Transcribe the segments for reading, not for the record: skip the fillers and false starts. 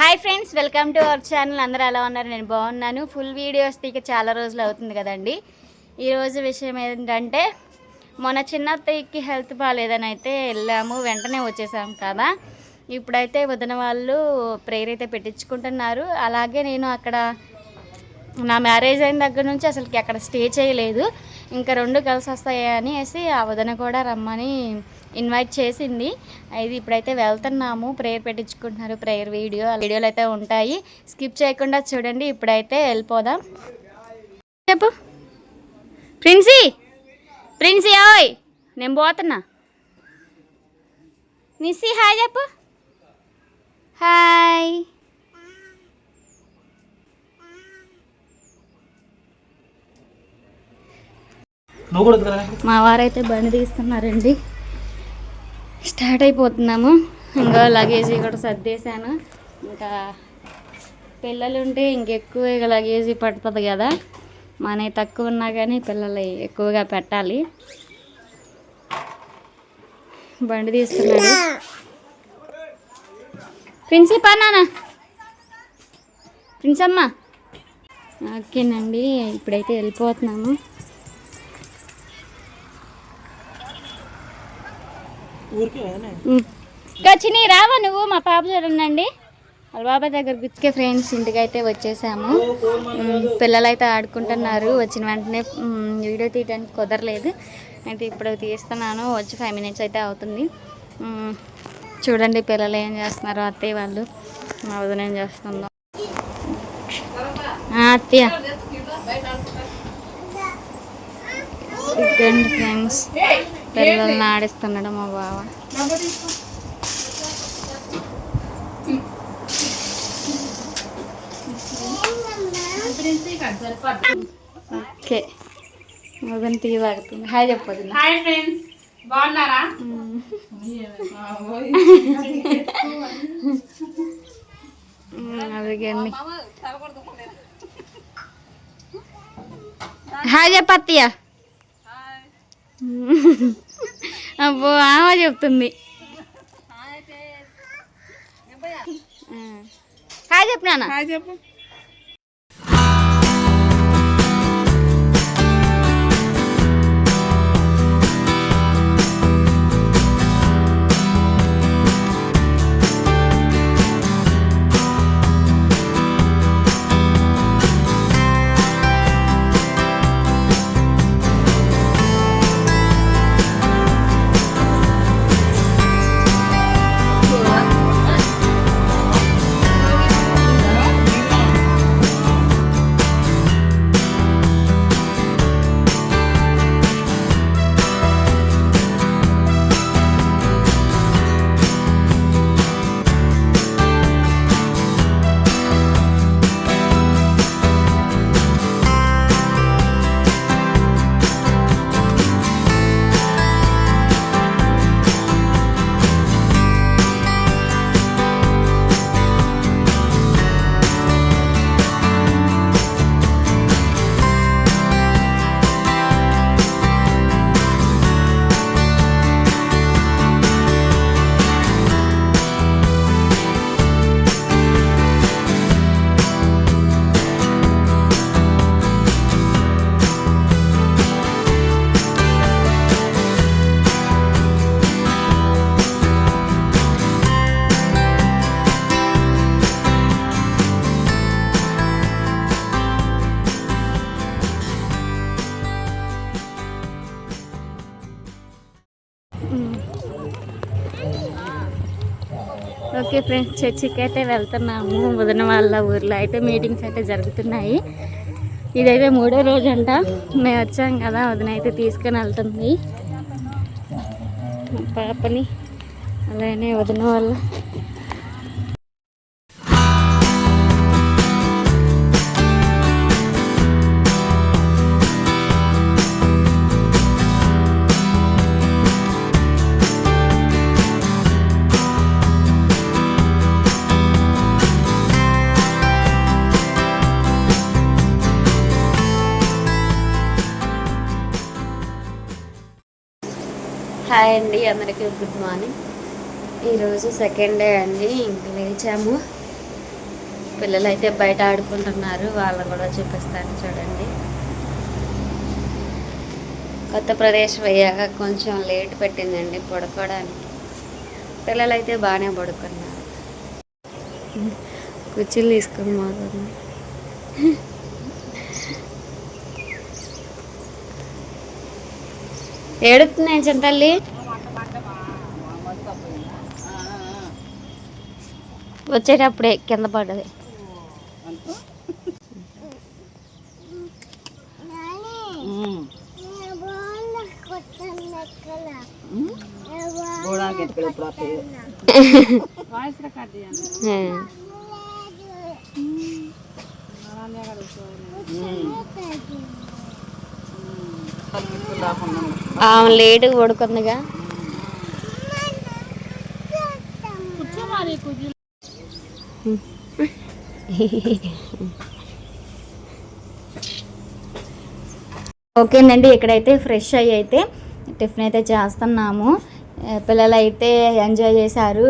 Hi friends, welcome to our channel. అందరూ ఎలా ఉన్నారు? నేను బాగున్నాను. ఫుల్ వీడియోస్ తీక చాలా రోజులు అవుతుంది కదండి. ఈరోజు విషయం ఏంటంటే, మొన్న చిన్నత్తయ్యకి హెల్త్ బాగాలేదని అయితే వెళ్ళాము, వెంటనే వచ్చేసాము కదా. ఇప్పుడైతే వదిన వాళ్ళు ప్రేయర్ అయితే పెట్టించుకుంటున్నారు. అలాగే నేను అక్కడ నా మ్యారేజ్ అయిన దగ్గర నుంచి అసలుకి అక్కడ స్టే చేయలేదు. ఇంకా రెండు కలిసి వస్తాయి అనేసి ఆ వదిన కూడా రమ్మని ఇన్వైట్ చేసింది. అది ఇప్పుడైతే వెళ్తున్నాము, ప్రేయర్ పెట్టించుకుంటున్నారు. ప్రేయర్ వీడియోలు అయితే ఉంటాయి, స్కిప్ చేయకుండా చూడండి. ఇప్పుడైతే వెళ్ళిపోదాం. చెప్పు ప్రిన్సీ ఓయ్, నేను పోతున్నా. నిస్సి హాయ్ చెప్పు. హాయ్. మా వారైతే బండి తీస్తున్నారండి. స్టార్ట్ అయిపోతున్నాము. ఇంకా లగేజీ కూడా సర్దేశాను. ఇంకా పిల్లలు ఉంటే ఇంకెక్కువ లగేజీ పడుతుంది కదా. మనకి తక్కువ ఉన్నా కానీ పిల్లలు ఎక్కువగా పెట్టాలి. బండి తీస్తున్నాడు. ప్రిన్సిపా నాన్న, ప్రిన్సమ్మ. ఓకేనండి, ఇప్పుడైతే వెళ్ళిపోతున్నాము. చిన్ని రావా నువ్వు? మా పాప చూడండి, వాళ్ళ బాబాయ్ దగ్గర గుర్తుకే. ఫ్రెండ్స్, ఇంటికి అయితే వచ్చేసాము. పిల్లలు అయితే ఆడుకుంటున్నారు. వచ్చిన వెంటనే వీడియో తీయడానికి కుదరలేదు. అయితే ఇప్పుడు తీస్తున్నాను. వచ్చి 5 minutes అయితే అవుతుంది. చూడండి పిల్లలు ఏం చేస్తున్నారు. అత్తయ్య వాళ్ళు, మా వదిన ఏం చేస్తుందో. అత్తయ్య ఇదండి ఫ్రెండ్స్, పిల్లల్ని ఆడిస్తున్నాడు మా బావ. ఓకే, మొదలు టీ తాగుతుంది. హాయ్ చెప్పదు. హాయ్ ఫ్రెండ్స్, బాగున్నారా? అదిగండి. హాయ్ చెప్పత్తయ్య. అబ్బో, ఆమె చెప్తుంది. హాయ్ చెప్పు నాన్న. హాయ్ చెప్పు. ఓకే ఫ్రెండ్స్, చర్చికి అయితే వెళ్తున్నాము. వదిన వాళ్ళ ఊర్లో అయితే మీటింగ్స్ అయితే జరుగుతున్నాయి. ఇదైతే 3వ రోజు అంట. మేము వచ్చాం కదా, వదిన అయితే తీసుకొని వెళ్తుంది పాపని. అలానే వదిన వాళ్ళ హాయ్ అండి, అందరికీ గుడ్ మార్నింగ్. ఈరోజు సెకండ్ డే అండి. ఇంక లేచాము, పిల్లలు అయితే బయట ఆడుకుంటున్నారు, వాళ్ళని కూడా చూపిస్తాను చూడండి. కొత్త ప్రదేశం అయ్యాక కొంచెం లేట్ పెట్టిందండి పడుకోవడానికి. పిల్లలు అయితే బాగానే పడుకున్నారు. కుర్చీలు తీసుకుని మాకు ఏడుతున్నాయి చింతల్లి. వచ్చేటప్పుడే కింద పడ్డది. లేటుగా పడుకుందిగా. ఓకేనండి, ఇక్కడైతే ఫ్రెష్ అయ్యి అయితే టిఫిన్ అయితే చేస్తున్నాము. పిల్లలు అయితే ఎంజాయ్ చేశారు,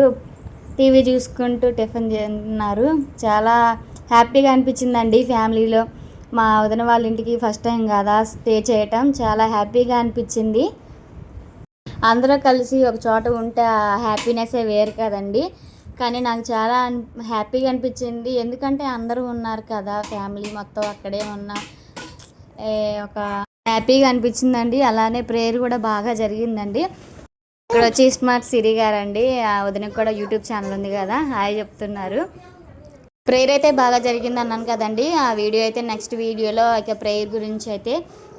టీవీ చూసుకుంటూ టిఫిన్ చేస్తున్నారు. చాలా హ్యాపీగా అనిపించిందండి. ఫ్యామిలీలో మా వదిన వాళ్ళ ఇంటికి ఫస్ట్ టైం కదా స్టే చేయటం, చాలా హ్యాపీగా అనిపించింది. అందరూ కలిసి ఒక చోట ఉంటే ఆ హ్యాపీనెస్సే వేరు కదండి. కానీ నాకు చాలా హ్యాపీగా అనిపించింది, ఎందుకంటే అందరూ ఉన్నారు కదా, ఫ్యామిలీ మొత్తం అక్కడే ఉన్న ఒక హ్యాపీగా అనిపించిందండి. అలానే ప్రేయర్ కూడా బాగా జరిగిందండి. ఇక్కడ వచ్చి స్మార్ట్ సిరి గారండి, ఆ వదినకు కూడా యూట్యూబ్ ఛానల్ ఉంది కదా, హాయ్ చెప్తున్నారు. ప్రేయర్ అయితే బాగా జరిగింది అన్నాను కదండి. ఆ వీడియో అయితే నెక్స్ట్ వీడియోలో, ఇక ప్రేయర్ గురించి అయితే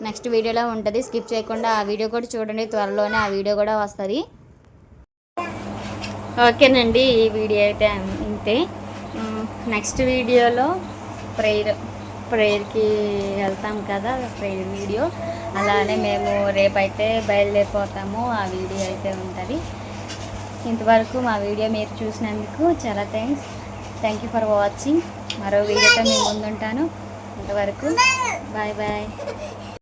నెక్స్ట్ వీడియోలో ఉంటుంది. స్కిప్ చేయకుండా ఆ వీడియో కూడా చూడండి, త్వరలోనే ఆ వీడియో కూడా వస్తుంది. ఓకేనండి, ఈ వీడియో అయితే ఇంతే. నెక్స్ట్ వీడియోలో ప్రేయర్కి వెళ్తాం కదా, ప్రేయర్ వీడియో. అలానే మేము రేపైతే బయలుదేరిపోతాము, ఆ వీడియో అయితే ఉంటుంది. ఇంతవరకు మా వీడియో మీరు చూసినందుకు చాలా థ్యాంక్ యూ ఫర్ వాచింగ్. మరో వీడియోతో మేము ముందుంటాను. ఇంతవరకు బాయ్ బాయ్.